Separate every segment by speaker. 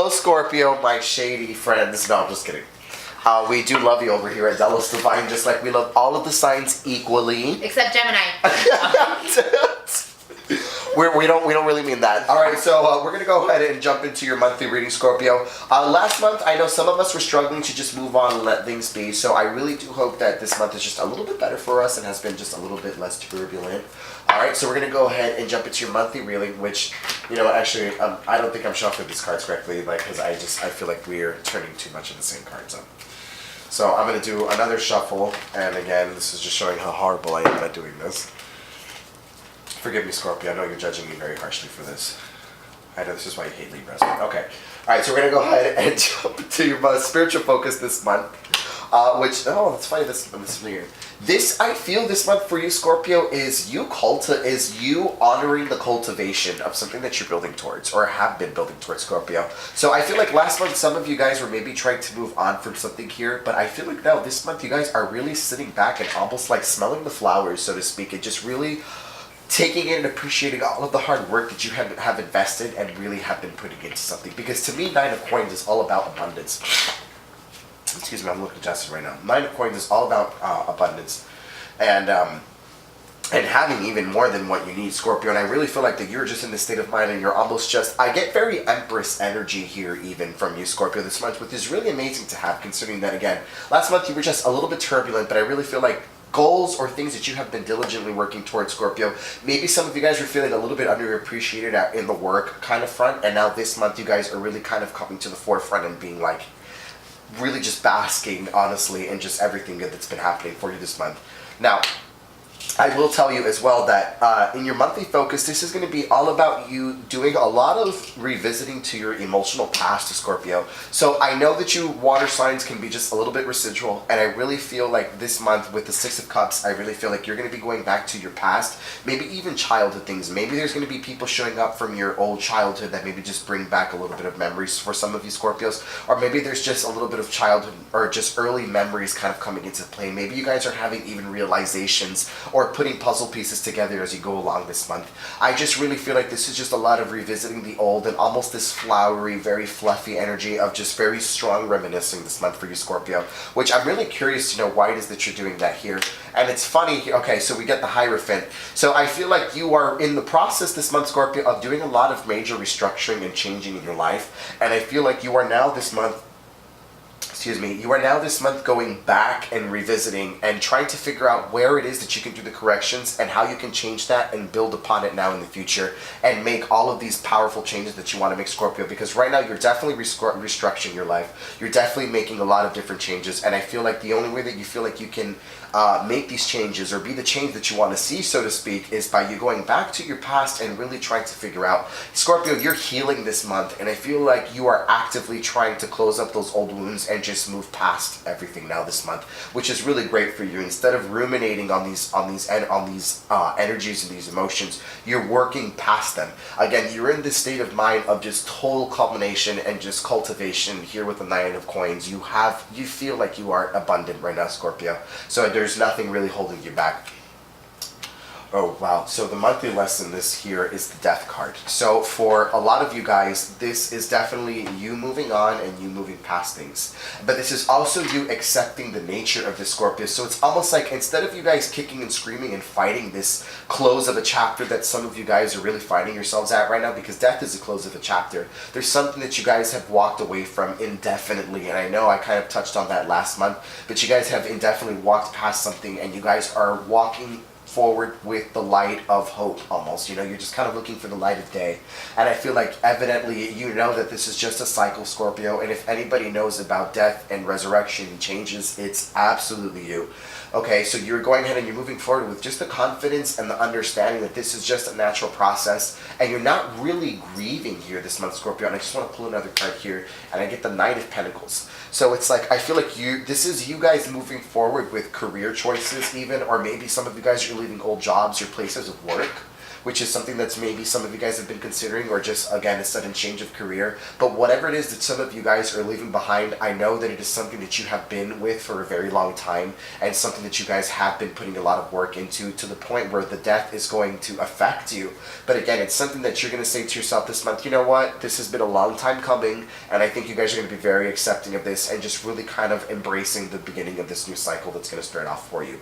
Speaker 1: Hello, Scorpio, my shady friends. No, I'm just kidding. We do love you over here at Delos Divine, just like we love all of the signs equally.
Speaker 2: Except Gemini.
Speaker 1: we don't really mean that. All right, so we're gonna go ahead and jump into your monthly reading, Scorpio. Last month, I know some of us were struggling to just move on and let things be. So I really do hope that this month is just a little bit better for us and has been just a little bit less turbulent. All right, so we're gonna go ahead and jump into your monthly reading, which, you know, actually, I don't think I'm shuffling these cards correctly, like, because I feel like we're turning too much of the same cards up. So I'm gonna do another shuffle, and again, this is just showing how horrible I am at doing this. Forgive me, Scorpio. I know you're judging me very harshly for this. I know this is why you hate Libras. Okay. All right, so we're going to go ahead and jump to your spiritual focus this month. That's funny. This, I feel this month for you, Scorpio, is you honoring the cultivation of something that you're building towards or have been building towards, Scorpio. So I feel like last month some of you guys were maybe trying to move on from something here, but I feel like now this month you guys are really sitting back and almost like smelling the flowers, so to speak, and just really taking in and appreciating all of the hard work that you have invested and really have been putting into something. Because to me, Nine of Coins is all about abundance. Excuse me, I'm looking at Justin right now. Nine of Coins is all about abundance and having even more than what you need, Scorpio. And I really feel like that you're just in this state of mind and you're almost just, I get very Empress energy here even from you, Scorpio, this month, which is really amazing to have, considering that, again, last month you were just a little bit turbulent, but I really feel like goals or things that you have been diligently working towards, Scorpio. Maybe some of you guys are feeling a little bit underappreciated in the work kind of front, and now this month you guys are really kind of coming to the forefront and being like, really just basking, honestly, in just everything good that's been happening for you this month. Now, I will tell you as well that in your monthly focus, this is going to be all about you doing a lot of revisiting to your emotional past, Scorpio. So I know that you water signs can be just a little bit residual, and I really feel like this month with the Six of Cups, I really feel like you're going to be going back to your past, maybe even childhood things. Maybe there's going to be people showing up from your old childhood that maybe just bring back a little bit of memories for some of you Scorpios, or maybe there's just a little bit of childhood or just early memories kind of coming into play. Maybe you guys are having even realizations or putting puzzle pieces together as you go along this month. I just really feel like this is just a lot of revisiting the old and almost this flowery, very fluffy energy of just very strong reminiscing this month for you, Scorpio, which I'm really curious to know why it is that you're doing that here. And it's funny, okay, so we get the Hierophant. So I feel like you are in the process this month, Scorpio, of doing a lot of major restructuring and changing in your life. And I feel like you are now this month going back and revisiting and trying to figure out where it is that you can do the corrections and how you can change that and build upon it now in the future and make all of these powerful changes that you want to make, Scorpio, because right now you're definitely restructuring your life. You're definitely making a lot of different changes, and I feel like the only way that you feel like you can make these changes or be the change that you want to see, so to speak, is by you going back to your past and really trying to figure out, Scorpio, you're healing this month, and I feel like you are actively trying to close up those old wounds and just move past everything now this month, which is really great for you. Instead of ruminating on these energies and these emotions, you're working past them. Again, you're in this state of mind of just total culmination and just cultivation here with the Nine of Coins. You feel like you are abundant right now, Scorpio. So there's nothing really holding you back. Oh, wow. So the monthly lesson this here is the Death card. So for a lot of you guys, this is definitely you moving on and you moving past things. But this is also you accepting the nature of the Scorpio. So it's almost like instead of you guys kicking and screaming and fighting this close of a chapter that some of you guys are really finding yourselves at right now, because death is the close of a chapter, there's something that you guys have walked away from indefinitely. And I know I kind of touched on that last month, but you guys have indefinitely walked past something and you guys are walking forward with the light of hope almost. You know, you're just kind of looking for the light of day. And I feel like evidently you know that this is just a cycle, Scorpio, and if anybody knows about death and resurrection and changes, it's absolutely you. Okay, so you're going ahead and you're moving forward with just the confidence and the understanding that this is just a natural process, and you're not really grieving here this month, Scorpio. And I just want to pull another card here, and I get the Knight of Pentacles. So it's like, I feel like this is you guys moving forward with career choices even, or maybe some of you guys are leaving old jobs or places of work which is something that's maybe some of you guys have been considering, or just, again, a sudden change of career. But whatever it is that some of you guys are leaving behind, I know that it is something that you have been with for a very long time, and something that you guys have been putting a lot of work into, to the point where the death is going to affect you. But again, it's something that you're going to say to yourself this month, you know what, this has been a long time coming, and I think you guys are going to be very accepting of this, and just really kind of embracing the beginning of this new cycle that's going to start off for you.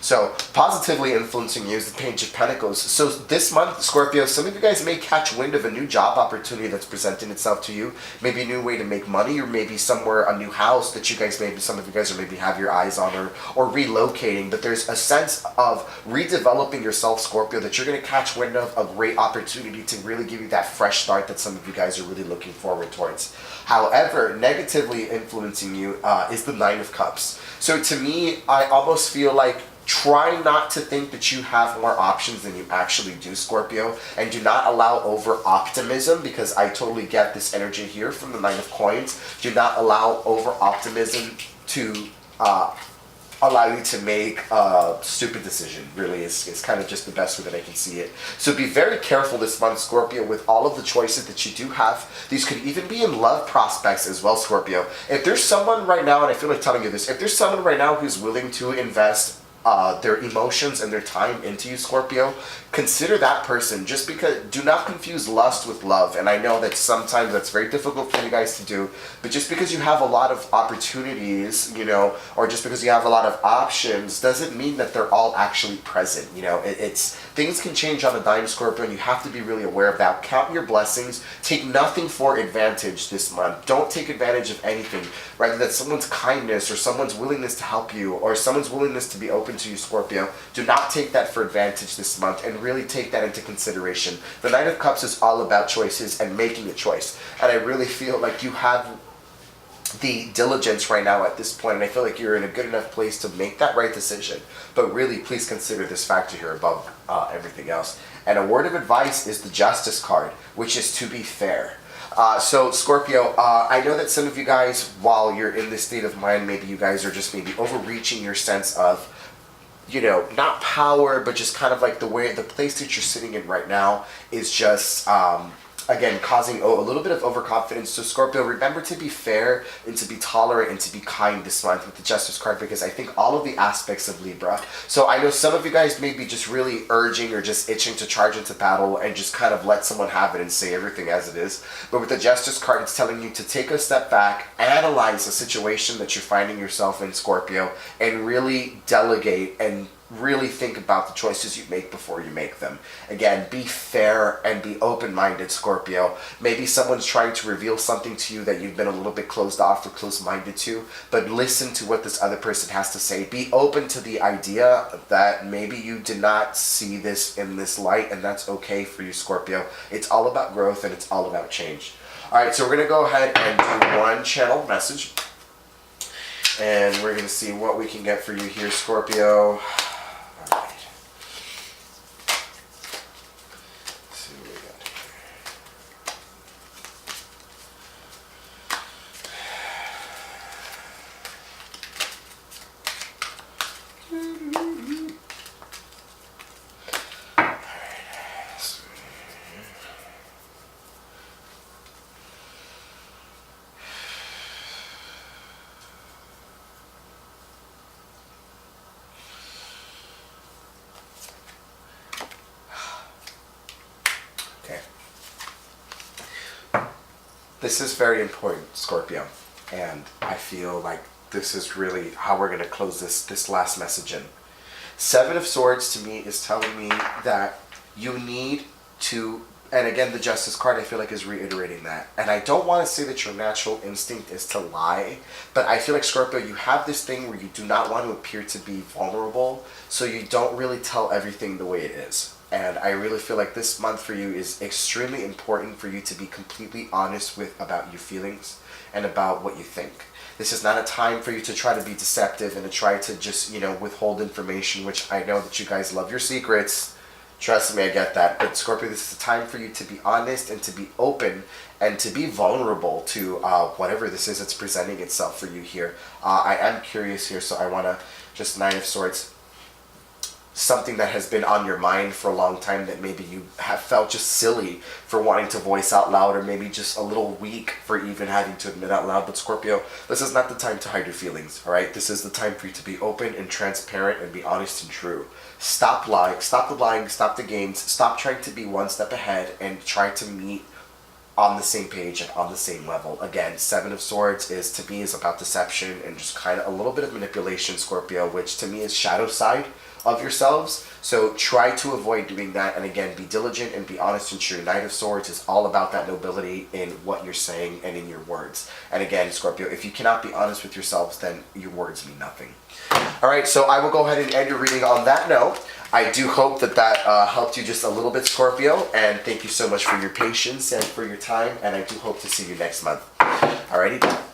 Speaker 1: So, positively influencing you is the Page of Pentacles. So this month, Scorpio, some of you guys may catch wind of a new job opportunity that's presenting itself to you. Maybe a new way to make money, or maybe somewhere, a new house that you guys, maybe some of you guys are maybe have your eyes on, or relocating. But there's a sense of redeveloping yourself, Scorpio, that you're going to catch wind of, a great opportunity to really give you that fresh start that some of you guys are really looking forward towards. However, negatively influencing you is the Nine of Cups. So to me, I almost feel like, try not to think that you have more options than you actually do, Scorpio, and do not allow over optimism, because I totally get this energy here from the Nine of Coins. Do not allow over optimism to allow you to make a stupid decision, really is kind of just the best way that I can see it. So be very careful this month, Scorpio, with all of the choices that you do have. These could even be in love prospects as well, Scorpio. If there's someone right now, and I feel like telling you this, if there's someone right now who's willing to invest their emotions and their time into you, Scorpio, consider that person. Just because, do not confuse lust with love. And I know that sometimes that's very difficult for you guys to do, but just because you have a lot of opportunities, you know, or just because you have a lot of options, doesn't mean that they're all actually present. You know, it's things can change on a dime, Scorpio, and you have to be really aware of that. Count your blessings. Take nothing for advantage this month. Don't take advantage of anything. Rather that someone's kindness, or someone's willingness to help you, or someone's willingness to be open to you, Scorpio. Do not take that for advantage this month, and really take that into consideration. The Nine of Cups is all about choices and making a choice. And I really feel like you have the diligence right now at this point, and I feel like you're in a good enough place to make that right decision. But really, please consider this factor here above everything else. And a word of advice is the Justice card, which is to be fair. So Scorpio, I know that some of you guys, while you're in this state of mind, maybe you guys are just maybe overreaching your sense of, you know, not power, but just kind of like the place that you're sitting in right now is just, again, causing a little bit of overconfidence. So Scorpio, remember to be fair and to be tolerant and to be kind this month with the Justice card, because I think all of the aspects of Libra. So I know some of you guys may be just really urging or just itching to charge into battle and just kind of let someone have it and say everything as it is. But with the Justice card, it's telling you to take a step back, analyze the situation that you're finding yourself in, Scorpio, and really delegate and really think about the choices you make before you make them. Again, be fair and be open-minded, Scorpio. Maybe someone's trying to reveal something to you that you've been a little bit closed off or closed-minded to, but listen to what this other person has to say. Be open to the idea that maybe you did not see this in this light, and that's okay for you, Scorpio. It's all about growth, and it's all about change. Alright, so we're going to go ahead and do one channel message, and we're going to see what we can get for you here, Scorpio. This is very important, Scorpio, and I feel like this is really how we're going to close this last message in. Seven of Swords to me is telling me that you need to, and again the Justice card I feel like is reiterating that, and I don't want to say that your natural instinct is to lie, but I feel like, Scorpio, you have this thing where you do not want to appear to be vulnerable, so you don't really tell everything the way it is. And I really feel like this month for you is extremely important for you to be completely honest about your feelings and about what you think. This is not a time for you to try to be deceptive and to try to just, you know, withhold information, which I know that you guys love your secrets. Trust me, I get that. But Scorpio, this is a time for you to be honest and to be open and to be vulnerable to whatever this is that's presenting itself for you here. I am curious here, so I want to just Nine of Swords. something that has been on your mind for a long time that maybe you have felt just silly for wanting to voice out loud, or maybe just a little weak for even having to admit out loud. But Scorpio, this is not the time to hide your feelings, all right? This is the time for you to be open and transparent and be honest and true. Stop lying, stop the lying, stop the games, stop trying to be one step ahead and try to meet on the same page and on the same level. Again, Seven of Swords to me is about deception and just kind of a little bit of manipulation, Scorpio, which to me is shadow side of yourselves. So try to avoid doing that, and again, be diligent and be honest and true. Knight of Swords is all about that nobility in what you're saying and in your words. And again, Scorpio, if you cannot be honest with yourselves, then your words mean nothing. All right, so I will go ahead and end your reading on that note. I do hope that helped you just a little bit, Scorpio, and thank you so much for your patience and for your time, and I do hope to see you next month. Alrighty, bye.